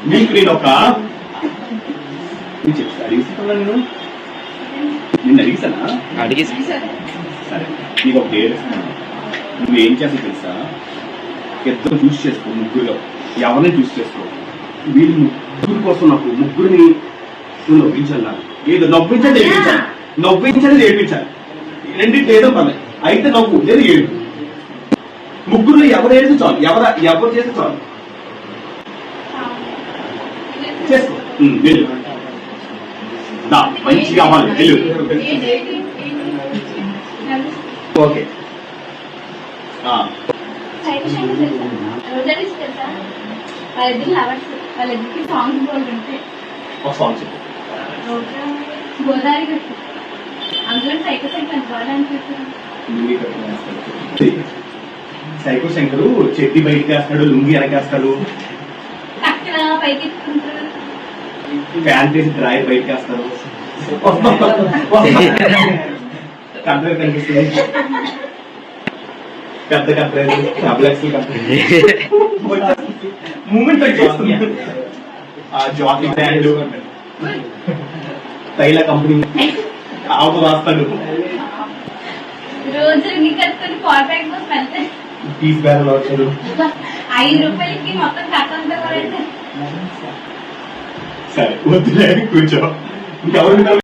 మీకు నేను ఒక చెప్తా అడిగిస్తున్నా నిన్ను అడిగిసానా సరే నీకు ఒక డేట్ నువ్వేం చేస్తా తెలుసా ఇద్దరు చూస్ చేసుకో ముగ్గురులో ఎవరిని చూస్ చేసుకో వీళ్ళు ముగ్గురు కోసం నాకు ముగ్గురిని నువ్వు నవ్వించాలి నాకు ఏదో నవ్వించండి ఏడిపించాలి నవ్వించండి ఏడిపించాలి రెండింటి ఏదో పని అయితే నవ్వు లేదు ఏడు ముగ్గురు ఎవరు ఏడితే చాలు ఎవరు చేస్తే చాలు చేసుకో వెళ్ళు మంచిగా అవ్వాలి వెళ్ళు ఓకే ఒక సాంగ్ చెప్పు గోదావరి కట్టు అందులో cycle cycle psycho Shankar Chetty బయటకి వేస్తాడు లుంగి వెనకేస్తాడు పైకి ఫ్యాన్ చేసి డ్రాయర్ బయటకి వేస్తారు కంట్రీ కనిపిస్తుంది పెద్ద కంట్రీ మూమెంట్ చేస్తుంది జాకీ బ్రాండ్ తైల కంపెనీ ఆవు రాస్తాడు రోజు కట్టుకొని పవర్ బ్యాంక్ కోసం వెళ్తే పీస్ బ్యారల్ వచ్చాడు 5 రూపాయలకి మొత్తం కట్టంతా కూడా సరే వద్దులే కూర్చో ఇంకెవరు